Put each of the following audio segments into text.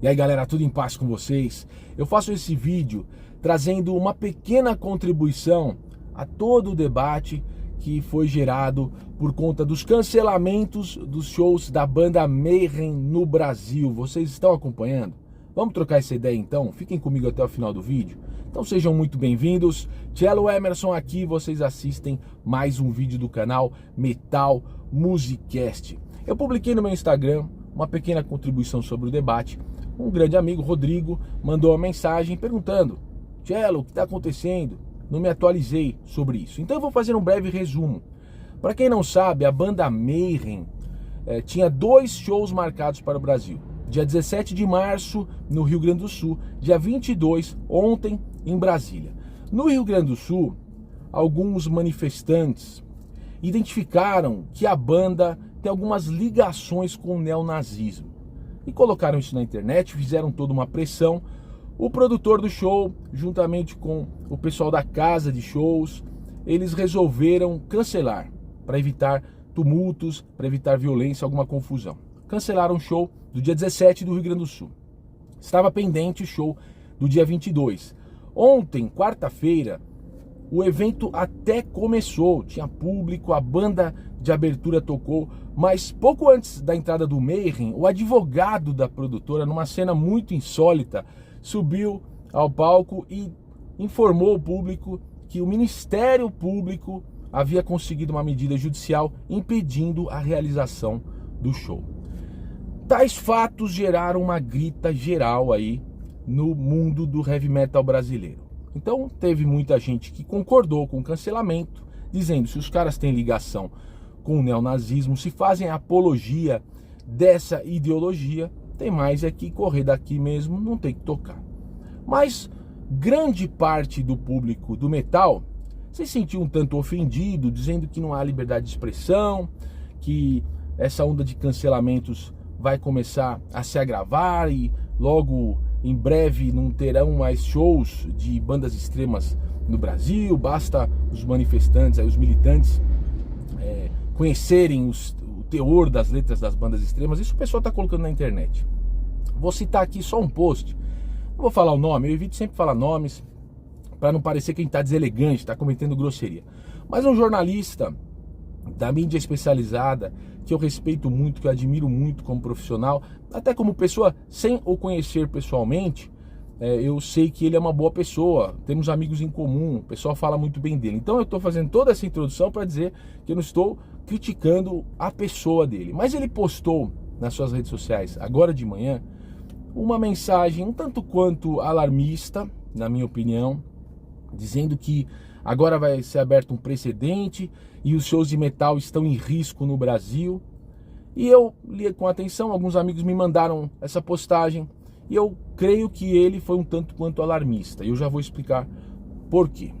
E aí galera, tudo em paz com vocês? Eu faço esse vídeo trazendo uma pequena contribuição a todo o debate que foi gerado por conta dos cancelamentos dos shows da banda Mayhem no Brasil. Vocês estão acompanhando? Vamos trocar essa ideia então? Fiquem comigo até o final do vídeo. Então sejam muito bem-vindos. Cello Emerson aqui, vocês assistem mais um vídeo do canal Metal Musicast. Eu publiquei no meu Instagram uma pequena contribuição sobre o debate. Um grande amigo, Rodrigo, mandou uma mensagem perguntando: Cello, o que está acontecendo? Não me atualizei sobre isso. Então eu vou fazer um breve resumo. Para quem não sabe, a banda Mayhem tinha 2 shows marcados para o Brasil. Dia 17 de março no Rio Grande do Sul, dia 22, ontem, em Brasília. No Rio Grande do Sul, alguns manifestantes identificaram que a banda tem algumas ligações com o neonazismo. E colocaram isso na internet, fizeram toda uma pressão. O produtor do show, juntamente com o pessoal da casa de shows, eles resolveram cancelar, para evitar tumultos, para evitar violência, alguma confusão. Cancelaram o show do dia 17 do Rio Grande do Sul. Estava pendente o show do dia 22. Ontem, quarta-feira, o evento até começou, tinha público, a banda de abertura tocou, mas pouco antes da entrada do Mayhem, o advogado da produtora, numa cena muito insólita, subiu ao palco e informou o público que o Ministério Público havia conseguido uma medida judicial impedindo a realização do show. Tais fatos geraram uma grita geral aí no mundo do heavy metal brasileiro. Então teve muita gente que concordou com o cancelamento, dizendo: se os caras têm ligação com o neonazismo, se fazem apologia dessa ideologia, tem mais é que correr daqui mesmo, não tem que tocar. Mas grande parte do público do metal se sentiu um tanto ofendido, dizendo que não há liberdade de expressão, que essa onda de cancelamentos vai começar a se agravar e logo em breve não terão mais shows de bandas extremas no Brasil, basta os manifestantes, os militantes conhecerem o teor das letras das bandas extremas. Isso o pessoal está colocando na internet. Vou citar aqui só um post, não vou falar o nome, eu evito sempre falar nomes, para não parecer que a gente está deselegante, está cometendo grosseria. Mas um jornalista da mídia especializada, que eu respeito muito, que eu admiro muito como profissional, até como pessoa, sem o conhecer pessoalmente, eu sei que ele é uma boa pessoa, temos amigos em comum, o pessoal fala muito bem dele. Então eu estou fazendo toda essa introdução para dizer que eu não estou criticando a pessoa dele. Mas ele postou nas suas redes sociais, agora de manhã, uma mensagem um tanto quanto alarmista, na minha opinião, dizendo que agora vai ser aberto um precedente e os shows de metal estão em risco no Brasil. E eu li com atenção, alguns amigos me mandaram essa postagem e eu creio que ele foi um tanto quanto alarmista. E eu já vou explicar por quê.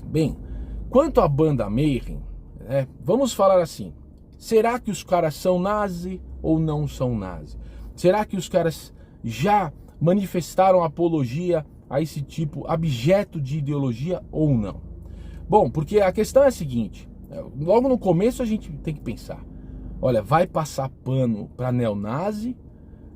Bem, quanto à banda Mayhem, vamos falar assim: será que os caras são nazi ou não são nazi? Será que os caras já manifestaram apologia a esse tipo abjeto de ideologia ou não? Bom, porque a questão é a seguinte, logo no começo a gente tem que pensar: olha, vai passar pano para neonazi?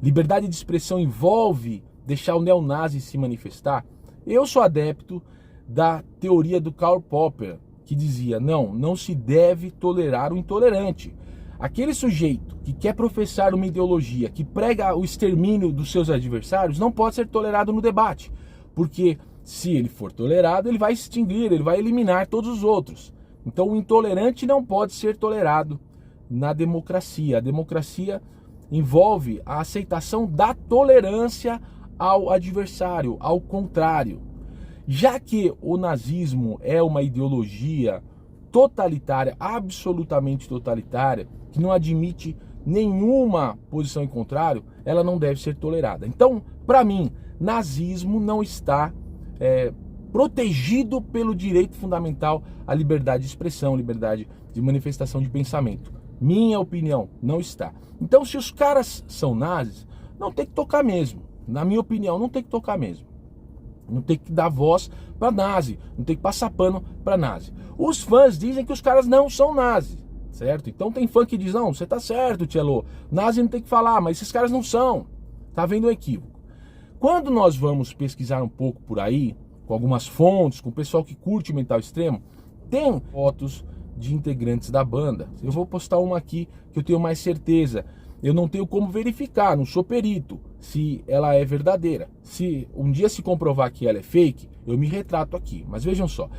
Liberdade de expressão envolve deixar o neonazi se manifestar? Eu sou adepto da teoria do Karl Popper, que dizia: não se deve tolerar o intolerante. Aquele sujeito que quer professar uma ideologia, que prega o extermínio dos seus adversários, não pode ser tolerado no debate, porque se ele for tolerado, ele vai extinguir, ele vai eliminar todos os outros. Então o intolerante não pode ser tolerado na democracia. A democracia envolve a aceitação da tolerância ao adversário, ao contrário. Já que o nazismo é uma ideologia totalitária, absolutamente totalitária, que não admite nenhuma posição em contrário, ela não deve ser tolerada. Então, para mim, nazismo não está protegido pelo direito fundamental à liberdade de expressão, liberdade de manifestação de pensamento. Minha opinião, não está. Então, se os caras são nazis, não tem que tocar mesmo. Na minha opinião, não tem que tocar mesmo. Não tem que dar voz para nazi, não tem que passar pano para nazi. Os fãs dizem que os caras não são nazi, certo? Então tem fã que diz: não, você tá certo, Cello, nazi não tem que falar, mas esses caras não são. Tá havendo um equívoco. Quando nós vamos pesquisar um pouco por aí, com algumas fontes, com o pessoal que curte o metal extremo, tem fotos de integrantes da banda. Eu vou postar uma aqui que eu tenho mais certeza. Eu não tenho como verificar, não sou perito, se ela é verdadeira. Se um dia se comprovar que ela é fake, eu me retrato aqui. Mas vejam só,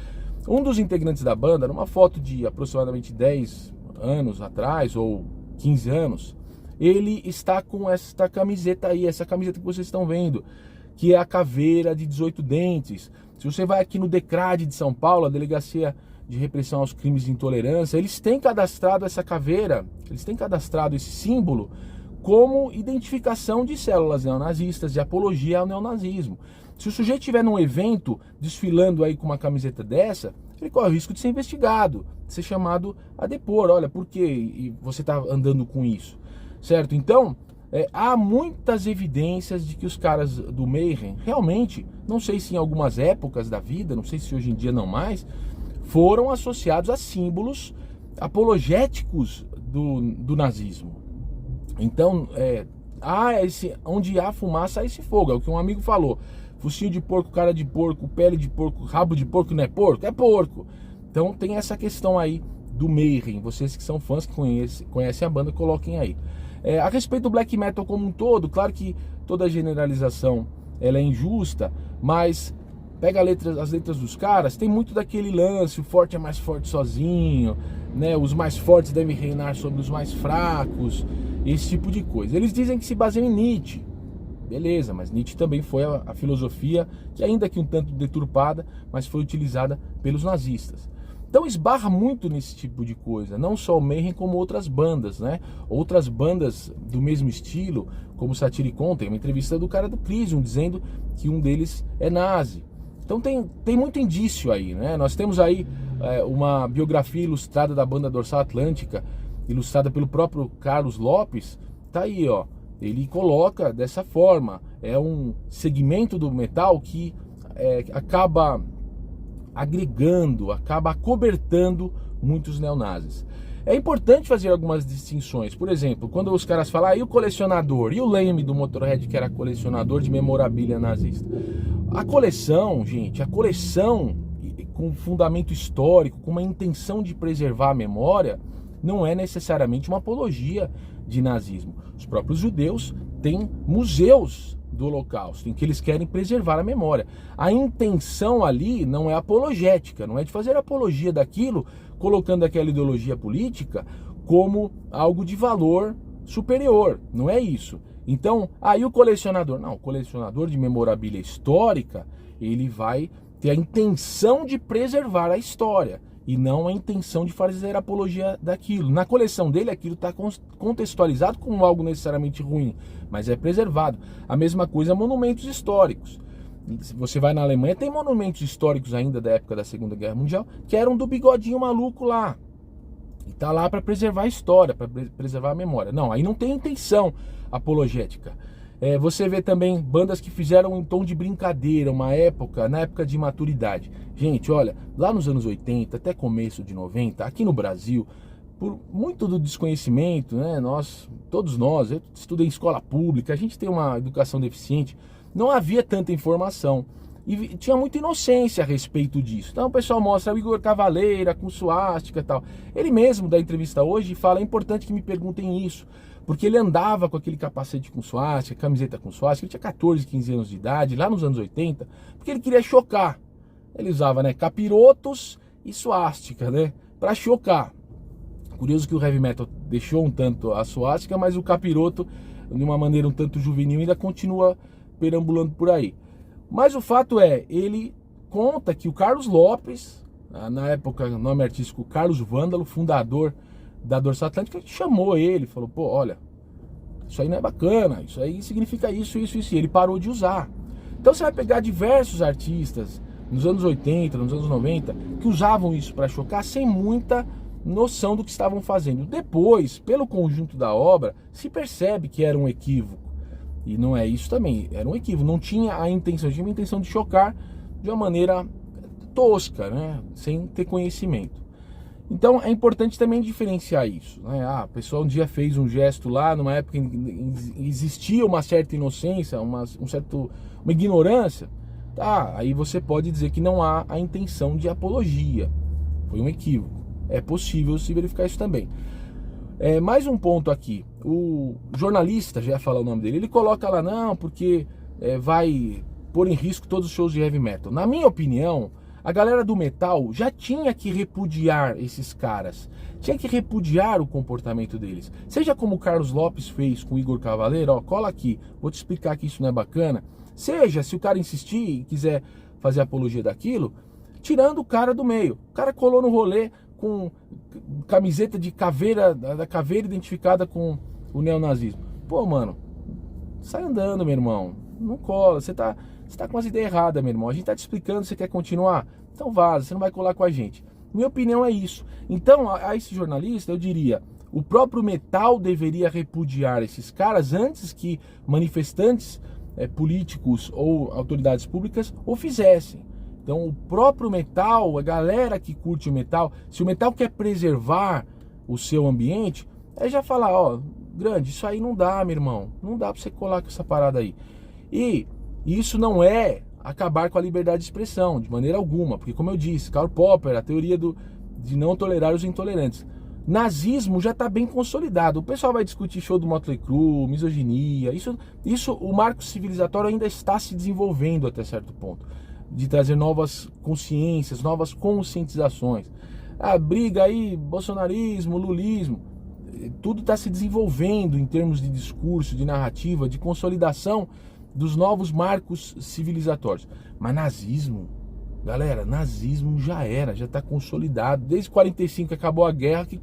um dos integrantes da banda, numa foto de aproximadamente 10 anos atrás, ou 15 anos, ele está com esta camiseta aí, essa camiseta que vocês estão vendo, que é a caveira de 18 dentes. Se você vai aqui no DECRAD de São Paulo, a Delegacia de Repressão aos Crimes de Intolerância, eles têm cadastrado essa caveira, eles têm cadastrado esse símbolo como identificação de células neonazistas, de apologia ao neonazismo. Se o sujeito estiver num evento desfilando aí com uma camiseta dessa, ele corre o risco de ser investigado, de ser chamado a depor. Olha, por que você está andando com isso? Certo? Então, há muitas evidências de que os caras do Mayhem, realmente, não sei se em algumas épocas da vida, não sei se hoje em dia não mais, foram associados a símbolos apologéticos do nazismo. Então, onde há fumaça, há esse fogo. É o que um amigo falou. Focinho de porco, cara de porco, pele de porco, rabo de porco não é porco? É porco. Então tem essa questão aí do Mayhem. Vocês que são fãs, que conhecem a banda, coloquem aí. A respeito do black metal como um todo, claro que toda generalização ela é injusta, mas pega as letras dos caras, tem muito daquele lance, o forte é mais forte sozinho, né? Os mais fortes devem reinar sobre os mais fracos, esse tipo de coisa. Eles dizem que se baseiam em Nietzsche. Beleza, mas Nietzsche também foi a filosofia que, ainda que um tanto deturpada, mas foi utilizada pelos nazistas. Então esbarra muito nesse tipo de coisa, não só o Mayhem como outras bandas, né? Outras bandas do mesmo estilo, como Satyricon, tem uma entrevista do cara do Crisium dizendo que um deles é nazi. Então tem muito indício aí, né? Nós temos aí uma biografia ilustrada da banda Dorsal Atlântica, ilustrada pelo próprio Carlos Lopes, tá aí, ó. Ele coloca dessa forma, é um segmento do metal que acaba agregando, acaba acobertando muitos neonazis. É importante fazer algumas distinções. Por exemplo, quando os caras falam, e o colecionador? E o Leme do Motorhead, que era colecionador de memorabilia nazista? A coleção, gente, a coleção com fundamento histórico, com uma intenção de preservar a memória, não é necessariamente uma apologia de nazismo. Os próprios judeus têm museus do Holocausto, em que eles querem preservar a memória. A intenção ali não é apologética, não é de fazer apologia daquilo, colocando aquela ideologia política como algo de valor superior, não é isso. Então, aí o colecionador, não, o colecionador de memorabilia histórica, ele vai ter a intenção de preservar a história e não a intenção de fazer apologia daquilo. Na coleção dele, aquilo está contextualizado como algo necessariamente ruim, mas é preservado. A mesma coisa monumentos históricos. Se você vai na Alemanha, tem monumentos históricos ainda da época da Segunda Guerra Mundial, que eram do bigodinho maluco lá. E tá lá para preservar a história, para preservar a memória. Não, aí não tem intenção apologética. Você vê também bandas que fizeram em tom de brincadeira, na época de maturidade. Gente, olha, lá nos anos 80, até começo de 90, aqui no Brasil, por muito do desconhecimento, né, todos nós, eu estudei em escola pública, a gente tem uma educação deficiente, não havia tanta informação. E tinha muita inocência a respeito disso. Então o pessoal mostra o Igor Cavaleira com suástica e tal. Ele mesmo, da entrevista hoje, fala, é importante que me perguntem isso, porque ele andava com aquele capacete com suástica, camiseta com suástica, ele tinha 14, 15 anos de idade, lá nos anos 80, porque ele queria chocar. Ele usava, né, capirotos e suástica, né, para chocar. Curioso que o heavy metal deixou um tanto a suástica, mas o capiroto, de uma maneira um tanto juvenil, ainda continua perambulando por aí. Mas o fato é, ele conta que o Carlos Lopes, na época, nome artístico Carlos Vândalo, fundador da Dorsal Atlântica, chamou ele, falou, pô, olha, isso aí não é bacana, isso aí significa isso, isso, isso, e ele parou de usar. Então você vai pegar diversos artistas, nos anos 80, nos anos 90, que usavam isso para chocar sem muita noção do que estavam fazendo. Depois, pelo conjunto da obra, se percebe que era um equívoco. E não é isso também, era um equívoco, não tinha a intenção, tinha uma intenção de chocar de uma maneira tosca, né? Sem ter conhecimento. Então é importante também diferenciar isso, né? A pessoa um dia fez um gesto lá, numa época em existia uma certa inocência, uma ignorância, tá? Aí você pode dizer que não há a intenção de apologia, foi um equívoco. É possível se verificar isso também. Mais um ponto aqui, o jornalista, já ia falar o nome dele, ele coloca lá, não, porque vai pôr em risco todos os shows de heavy metal. Na minha opinião, a galera do metal já tinha que repudiar esses caras, tinha que repudiar o comportamento deles. Seja como o Carlos Lopes fez com o Igor Cavaleiro, ó, cola aqui, vou te explicar que isso não é bacana. Seja, se o cara insistir e quiser fazer apologia daquilo, tirando o cara do meio. O cara colou no rolê com camiseta de caveira, da caveira identificada com o neonazismo. Pô, mano, sai andando, meu irmão, não cola, você tá com as ideias erradas, meu irmão. A gente tá te explicando, você quer continuar? Então vaza, você não vai colar com a gente. Minha opinião é isso. Então, a esse jornalista, eu diria, o próprio metal deveria repudiar esses caras antes que manifestantes políticos ou autoridades públicas o fizessem. Então, o próprio metal, a galera que curte o metal, se o metal quer preservar o seu ambiente, é já falar, ó, grande, isso aí não dá, meu irmão. Não dá pra você colar com essa parada aí. E isso não é acabar com a liberdade de expressão, de maneira alguma, porque como eu disse, Karl Popper, a teoria de não tolerar os intolerantes. Nazismo já está bem consolidado. O pessoal vai discutir show do Motley Crue, misoginia, isso o marco civilizatório ainda está se desenvolvendo até certo ponto, de trazer novas consciências, novas conscientizações. A briga aí, bolsonarismo, lulismo, tudo está se desenvolvendo em termos de discurso, de narrativa, de consolidação dos novos marcos civilizatórios. Mas nazismo, galera, nazismo já está consolidado. Desde 45 que acabou a guerra, que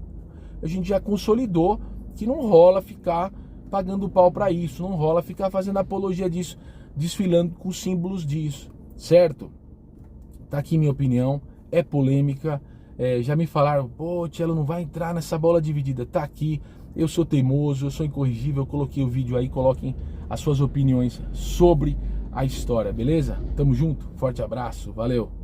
a gente já consolidou que não rola ficar pagando pau para isso, não rola ficar fazendo apologia disso, desfilando com símbolos disso, certo? Tá aqui minha opinião, é polêmica, já me falaram, pô, Tchelo, não vai entrar nessa bola dividida, tá aqui, eu sou teimoso, eu sou incorrigível, eu coloquei o vídeo aí, coloquem as suas opiniões sobre a história, beleza? Tamo junto, forte abraço, valeu!